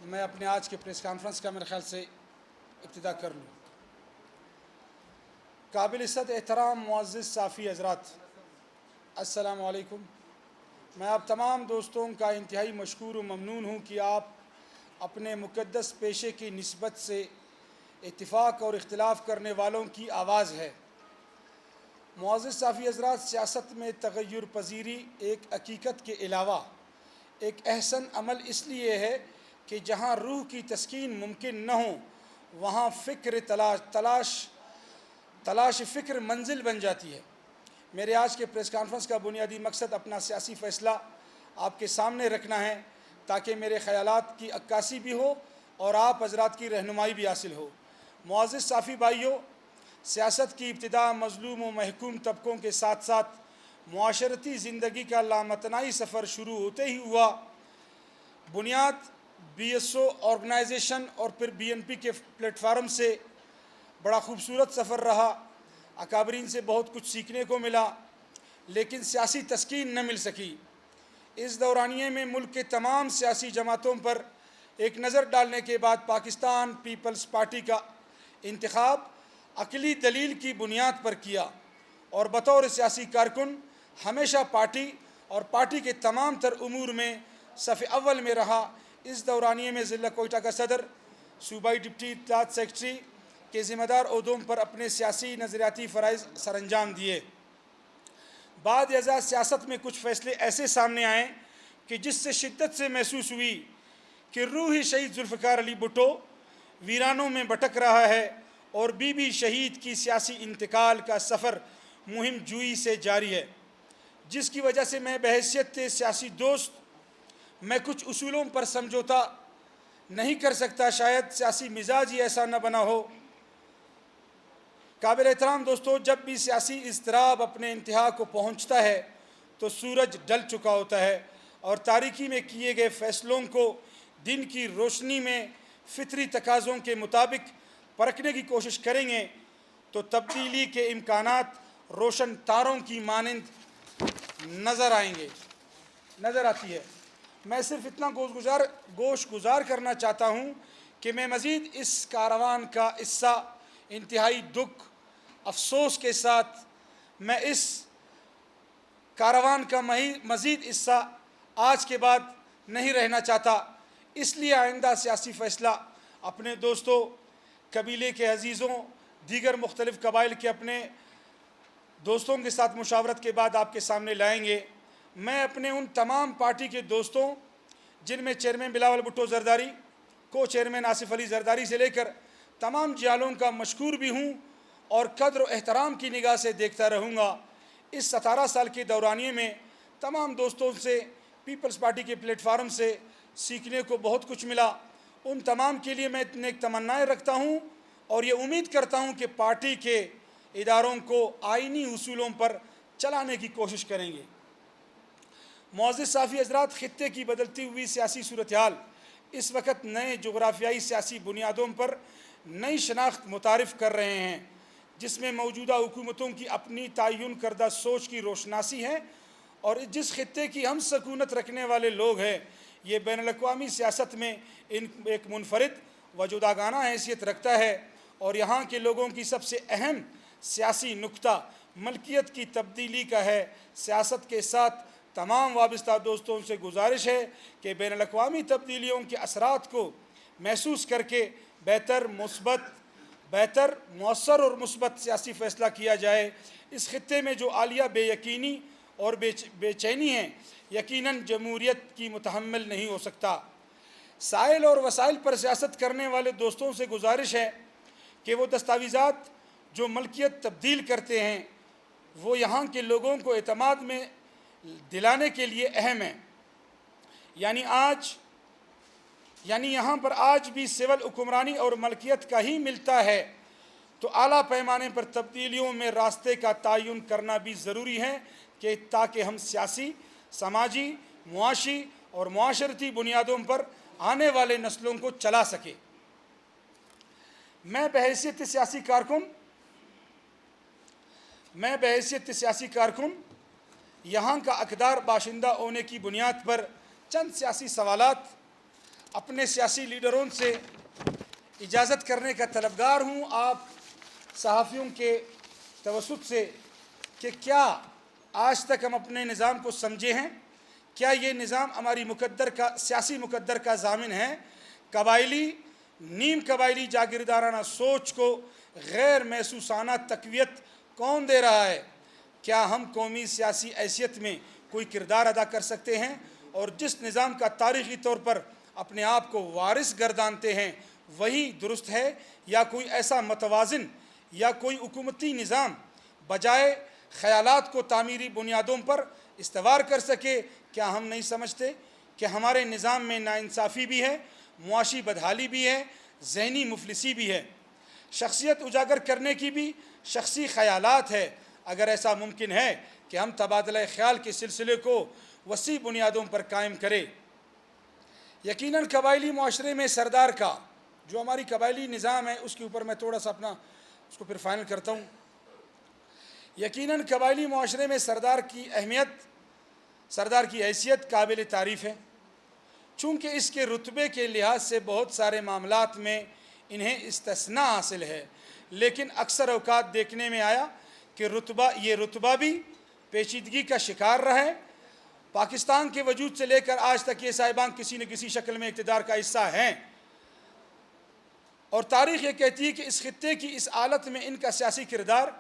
میں اپنے آج کے پریس کانفرنس کا میرے خیال سے ابتدا کر لوں۔ قابل عزت احترام معزز صحافی حضرات، السلام علیکم۔ میں آپ تمام دوستوں کا انتہائی مشکور و ممنون ہوں کہ آپ اپنے مقدس پیشے کی نسبت سے اتفاق اور اختلاف کرنے والوں کی آواز ہے۔ معزز صحافی حضرات، سیاست میں تغیر پذیری ایک حقیقت کے علاوہ ایک احسن عمل اس لیے ہے کہ جہاں روح کی تسکین ممکن نہ ہو وہاں تلاش فکر منزل بن جاتی ہے۔ میرے آج کے پریس کانفرنس کا بنیادی مقصد اپنا سیاسی فیصلہ آپ کے سامنے رکھنا ہے تاکہ میرے خیالات کی عکاسی بھی ہو اور آپ حضرات کی رہنمائی بھی حاصل ہو۔ معزز صحافی بھائیوں، سیاست کی ابتدا مظلوم و محکوم طبقوں کے ساتھ ساتھ معاشرتی زندگی کا لامتناہی سفر شروع ہوتے ہی ہوا۔ بنیاد بی ایس او آرگنائزیشن اور پھر بی این پی کے پلیٹ فارم سے بڑا خوبصورت سفر رہا۔ اکابرین سے بہت کچھ سیکھنے کو ملا، لیکن سیاسی تسکین نہ مل سکی۔ اس دورانیے میں ملک کے تمام سیاسی جماعتوں پر ایک نظر ڈالنے کے بعد پاکستان پیپلز پارٹی کا انتخاب عقلی دلیل کی بنیاد پر کیا اور بطور سیاسی کارکن ہمیشہ پارٹی اور پارٹی کے تمام تر امور میں صف اول میں رہا۔ اس دورانیے میں ضلع کوئٹہ کا صدر، صوبائی ڈپٹی اطلاعات سیکرٹری کے ذمہ دار عہدوں پر اپنے سیاسی نظریاتی فرائض سر انجام دیے۔ بعد ازاں سیاست میں کچھ فیصلے ایسے سامنے آئے کہ جس سے شدت سے محسوس ہوئی کہ روحی شہید ذوالفقار علی بھٹو ویرانوں میں بھٹک رہا ہے اور بی بی شہید کی سیاسی انتقال کا سفر مہم جوئی سے جاری ہے، جس کی وجہ سے میں بحیثیت سیاسی دوست میں کچھ اصولوں پر سمجھوتا نہیں کر سکتا۔ شاید سیاسی مزاج ہی ایسا نہ بنا ہو۔ قابل احترام دوستو، جب بھی سیاسی اضطراب اپنے انتہا کو پہنچتا ہے تو سورج ڈل چکا ہوتا ہے اور تاریکی میں کیے گئے فیصلوں کو دن کی روشنی میں فطری تقاضوں کے مطابق پرکھنے کی کوشش کریں گے تو تبدیلی کے امکانات روشن تاروں کی مانند نظر آتی ہے۔ میں صرف اتنا گوش گزار کرنا چاہتا ہوں کہ میں مزید اس کاروان کا حصہ انتہائی دکھ افسوس کے ساتھ میں اس کاروان کا مزید حصہ آج کے بعد نہیں رہنا چاہتا۔ اس لیے آئندہ سیاسی فیصلہ اپنے دوستوں، قبیلے کے عزیزوں، دیگر مختلف قبائل کے اپنے دوستوں کے ساتھ مشاورت کے بعد آپ کے سامنے لائیں گے۔ میں اپنے ان تمام پارٹی کے دوستوں جن میں چیئرمین بلاول بھٹو زرداری، کو چیئرمین آصف علی زرداری سے لے کر تمام جیالوں کا مشکور بھی ہوں اور قدر و احترام کی نگاہ سے دیکھتا رہوں گا۔ اس 17 سال کے دورانیے میں تمام دوستوں سے پیپلز پارٹی کے پلیٹ فارم سے سیکھنے کو بہت کچھ ملا۔ ان تمام کے لیے میں نیک تمنائیں رکھتا ہوں اور یہ امید کرتا ہوں کہ پارٹی کے اداروں کو آئینی اصولوں پر چلانے کی کوشش کریں گے۔ معزز صحافی حضرات، خطے کی بدلتی ہوئی سیاسی صورتحال اس وقت نئے جغرافیائی سیاسی بنیادوں پر نئی شناخت متعارف کر رہے ہیں، جس میں موجودہ حکومتوں کی اپنی تعین کردہ سوچ کی روشناسی ہے اور جس خطے کی ہم سکونت رکھنے والے لوگ ہیں، یہ بین الاقوامی سیاست میں ایک منفرد و جداگانہ حیثیت رکھتا ہے اور یہاں کے لوگوں کی سب سے اہم سیاسی نقطہ ملکیت کی تبدیلی کا ہے۔ سیاست کے ساتھ تمام وابستہ دوستوں سے گزارش ہے کہ بین الاقوامی تبدیلیوں کے اثرات کو محسوس کر کے بہتر، مؤثر اور مثبت سیاسی فیصلہ کیا جائے۔ اس خطے میں جو عالیہ بے یقینی اور بے چینی ہے، یقیناً جمہوریت کی متحمل نہیں ہو سکتا۔ سائل اور وسائل پر سیاست کرنے والے دوستوں سے گزارش ہے کہ وہ دستاویزات جو ملکیت تبدیل کرتے ہیں وہ یہاں کے لوگوں کو اعتماد میں دلانے کے لیے اہم ہیں۔ یعنی یہاں پر آج بھی سول حکمرانی اور ملکیت کا ہی ملتا ہے تو اعلیٰ پیمانے پر تبدیلیوں میں راستے کا تعین کرنا بھی ضروری ہے کہ تاکہ ہم سیاسی، سماجی، معاشی اور معاشرتی بنیادوں پر آنے والے نسلوں کو چلا سکے۔ میں بحیثیت سیاسی کارکن یہاں کا حقدار باشندہ ہونے کی بنیاد پر چند سیاسی سوالات अपने सियासी लीडरों से इजाज़त करने का तलबगार हूँ आप सहाफ़ियों के तवसुत से कि क्या आज तक हम अपने निज़ाम को समझे हैं, क्या ये निज़ाम हमारी मुकद्दर का सियासी मुकद्दर का ज़ामिन है। कबायली नीम कबायली जागीरदाराना सोच को गैर महसूसाना तक़वियत कौन दे रहा है। क्या हम कौमी सियासी हैसियत में कोई किरदार अदा कर सकते हैं और जिस निज़ाम का तारीख़ी तौर पर अपने आप को वारिस गर्दानते हैं वही दुरुस्त है, या कोई ऐसा मतवाज़िन या कोई हुकूमती निज़ाम बजाय ख़यालात को तामीरी बुनियादों पर इस्तवार कर सके। क्या हम नहीं समझते कि हमारे निज़ाम में नाइंसाफ़ी भी है, मुआशी बदहाली भी है, ज़हनी मुफलिसी भी है, शख्सियत उजागर करने की भी शख्सी ख़यालात है। अगर ऐसा मुमकिन है कि हम तबादला ख़याल के सिलसिले को वसी बुनियादों पर कायम करें। यकीनन कबायली मुआशरे में सरदार का जो हमारी कबायली निज़ाम है उसके ऊपर मैं थोड़ा सा अपना उसको फिर फाइनल करता हूँ। यकीनन कबायली मुआशरे में सरदार की अहमियत, सरदार की हैसियत काबिल तारीफ़ है, चूँकि इसके रुतबे के लिहाज से बहुत सारे मामलात में इन्हें इस्तिस्ना हासिल है, लेकिन अक्सर औकात देखने में आया कि ये रुतबा भी पेचीदगी का शिकार रहा है। पाकिस्तान के वजूद से लेकर आज तक ये साहिबान किसी न किसी शक्ल में इक़्तिदार का हिस्सा हैं, और तारीख़ ये कहती है कि इस खित्ते की इस हालत में इनका सियासी किरदार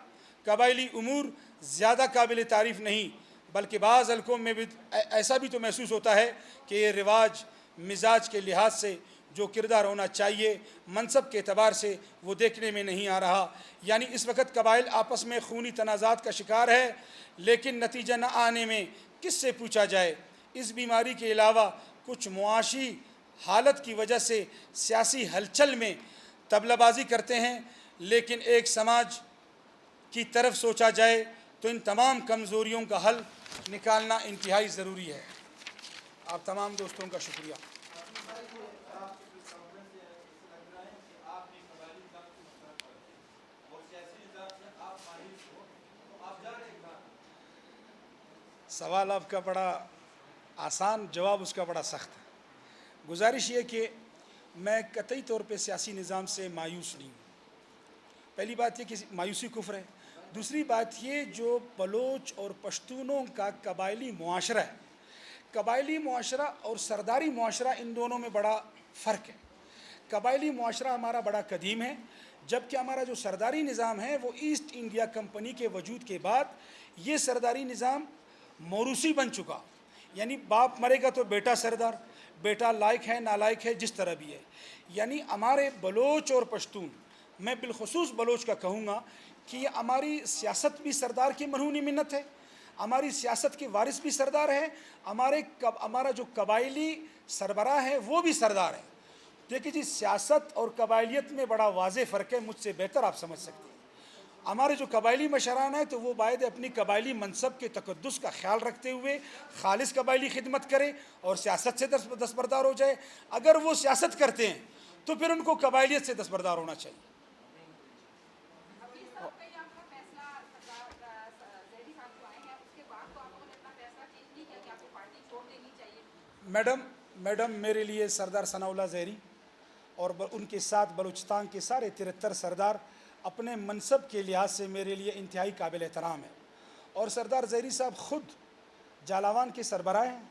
कबायली उमूर ज़्यादा काबिल तारीफ़ नहीं, बल्कि बाज़ हल्कों में भी ऐसा भी तो महसूस होता है कि ये रिवाज मिजाज के लिहाज से जो किरदार होना चाहिए मनसब के एतबार से वो देखने में नहीं आ रहा। यानी इस वक्त कबाइल आपस में खूनी तनाज़ात का शिकार है, लेकिन नतीजा न आने में किससे पूछा जाए। इस बीमारी के अलावा कुछ मुआशी हालत की वजह से सियासी हलचल में तबलाबाजी करते हैं, लेकिन एक समाज की तरफ सोचा जाए तो इन तमाम कमज़ोरियों का हल निकालना इंतहाई ज़रूरी है। आप तमाम दोस्तों का शुक्रिया। सवाल आपका बड़ा आसान, जवाब उसका बड़ा सख्त है। गुजारिश ये कि मैं कतई तौर पे सियासी निज़ाम से मायूस नहीं हूँ। पहली बात ये कि मायूसी कुफ्र है। दूसरी बात ये जो बलोच और पश्तूनों का कबायली मुआशरा है, कबायली मुआशरा और सरदारी मुआशरा, इन दोनों में बड़ा फ़र्क है। कबायली मुआशरा हमारा बड़ा कदीम है, जबकि हमारा जो सरदारी निज़ाम है वो ईस्ट इंडिया कंपनी के वजूद के बाद ये सरदारी निज़ाम मौरूसी बन चुका। यानी बाप मरेगा तो बेटा सरदार, बेटा लायक है नालायक है, जिस तरह भी है। यानी हमारे बलोच और पश्तून, मैं बिलखुसूस बलोच का कहूँगा कि हमारी सियासत भी सरदार की मरहूनी मिन्नत है, हमारी सियासत के वारिस भी सरदार है, हमारा जो कबायली सरबराह है वो भी सरदार है। देखिए जी, सियासत और कबायलियत में बड़ा वाज़ेह फ़र्क है, मुझसे बेहतर आप समझ सकते हैं। हमारे जो कबायली मशरान है तो वो बायद अपनी कबायली मनसब के तकद्दुस का ख्याल रखते हुए खालिस कबायली खिदमत करे और सियासत से दस्तबरदार हो जाए। अगर वो सियासत करते हैं तो फिर उनको कबायलियत से दस्तबरदार होना चाहिए। मैडम मेरे लिए सरदार सनाउल्लाह ज़हरी और उनके साथ बलूचिस्तान के सारे 73 सरदार अपने मनसब के लिहाज से मेरे लिए इंतहाई काबिल एहतराम है। और सरदार ज़हरी साहब ख़ुद जालावान के सरबराह हैं।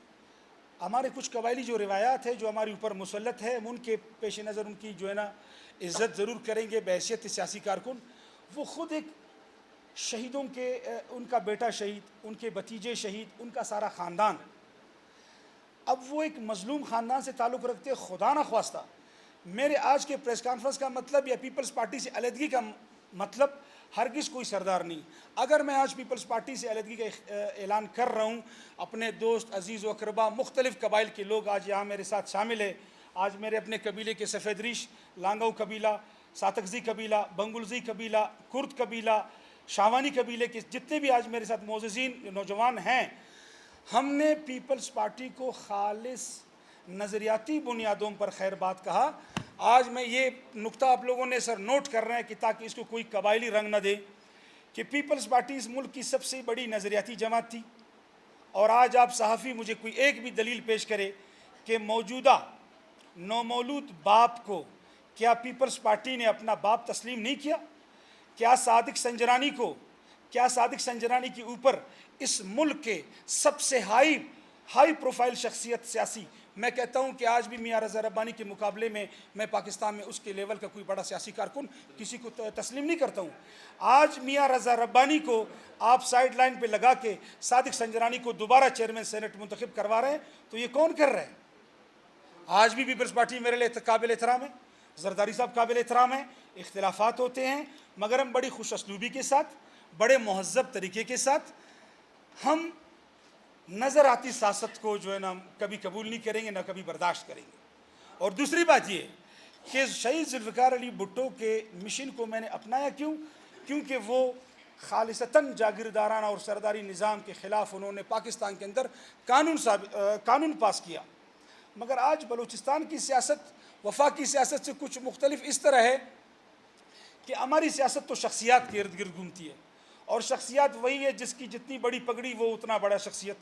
हमारे कुछ कबायली जो रिवायात है जो हमारे ऊपर मुसल्लत है, हम उनके पेश नज़र उनकी जो है ना इज़्ज़त ज़रूर करेंगे बहैसियत सियासी कारकुन। वो ख़ुद एक शहीदों के, उनका बेटा शहीद, उनके भतीजे शहीद, उनका सारा ख़ानदान, अब वो एक मज़लूम ख़ानदान से ताल्लुक़ रखते, खुदा न ख्वास्ता मेरे आज के प्रेस कॉन्फ्रेंस का मतलब या पीपल्स पार्टी से अलहदगी का मतलब हरगिज़ कोई सरदार नहीं। अगर मैं आज पीपल्स पार्टी से अलहदगी का ऐलान कर रहा हूँ, अपने दोस्त अज़ीज़ व अक़रबा मुख्तलिफ़ कबाइल के लोग आज यहाँ मेरे साथ शामिल है। आज मेरे अपने कबीले के सफ़ेद रीश, लांगऊ कबीला, सातकजी कबीला, बंगुलजी कबीला, कुर्द कबीला, शावानी कबीले के जितने भी आज मेरे साथ मोअज़्ज़िज़ीन नौजवान हैं, हमने पीपल्स पार्टी को खालिस नज़रियाती बुनियादों पर खैर बात कहा। आज मैं ये नुक्ता आप लोगों ने सर नोट कर रहे हैं कि ताकि इसको कोई कबायली रंग न दे कि पीपल्स पार्टी इस मुल्क की सबसे बड़ी नज़रियाती जमात थी। और आज आप सहाफ़ी मुझे कोई एक भी दलील पेश करे कि मौजूदा नौमौलूद बाप को क्या पीपल्स पार्टी ने अपना बाप तस्लीम नहीं किया? क्या सादिक संजरानी के ऊपर इस मुल्क के सबसे हाई प्रोफाइल शख्सियत सियासी, मैं कहता हूँ कि आज भी मियाँ रज़ा रब्बानी के मुकाबले में मैं पाकिस्तान में उसके लेवल का कोई बड़ा सियासी कारकुन किसी को तस्लीम नहीं करता हूँ। आज मियाँ रज़ा रब्बानी को आप साइड लाइन पे लगा के सादिक संजरानी को दोबारा चेयरमैन सेनेट मुंतखब करवा रहे हैं, तो ये कौन कर रहा है? आज भी पीपल्स पार्टी मेरे लिए काबिल एहतराम है, जरदारी साहब काबिल एहतराम है, इख्तिलाफात होते हैं, मगर हम बड़ी खुश असलूबी के साथ, बड़े महज़ब तरीके के साथ हम नज़र आती सियासत को जो है ना कभी कबूल नहीं करेंगे, ना कभी बर्दाश्त करेंगे। और दूसरी बात ये कि शहीद जुल्फ़िकार अली भुट्टो के मिशन को मैंने अपनाया क्योंकि वो खालिसतन जागीरदाराना और सरदारी निज़ाम के ख़िलाफ़ उन्होंने पाकिस्तान के अंदर कानून पास किया। मगर आज बलूचिस्तान की सियासत वफाकी सियासत से कुछ मुख्तलिफ इस तरह है कि हमारी सियासत तो शख्सियात के इर्द गिर्द घूमती है, और शख्सियात वही है जिसकी जितनी बड़ी पगड़ी वो उतना बड़ा शख्सियत।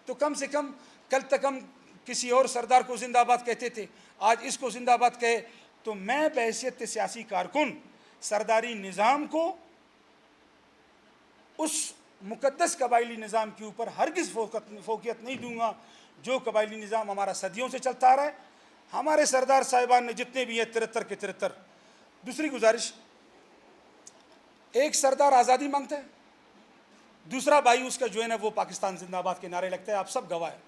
तो कम से कम कल तक हम किसी और सरदार को जिंदाबाद कहते थे, आज इसको जिंदाबाद कहे, तो मैं बहैसियत सियासी कारकुन सरदारी निज़ाम को उस मुक़द्दस कबायली निज़ाम के ऊपर हरगिज़ फोकियत नहीं दूंगा जो कबायली निज़ाम हमारा सदियों से चलता आ रहा है। हमारे सरदार साहिबान ने जितने भी हैं 73 के 73। दूसरी गुजारिश, एक सरदार आज़ादी मांगता है, दूसरा भाई उसका जो है ना वो पाकिस्तान जिंदाबाद के नारे लगता है, आप सब गवाह हैं।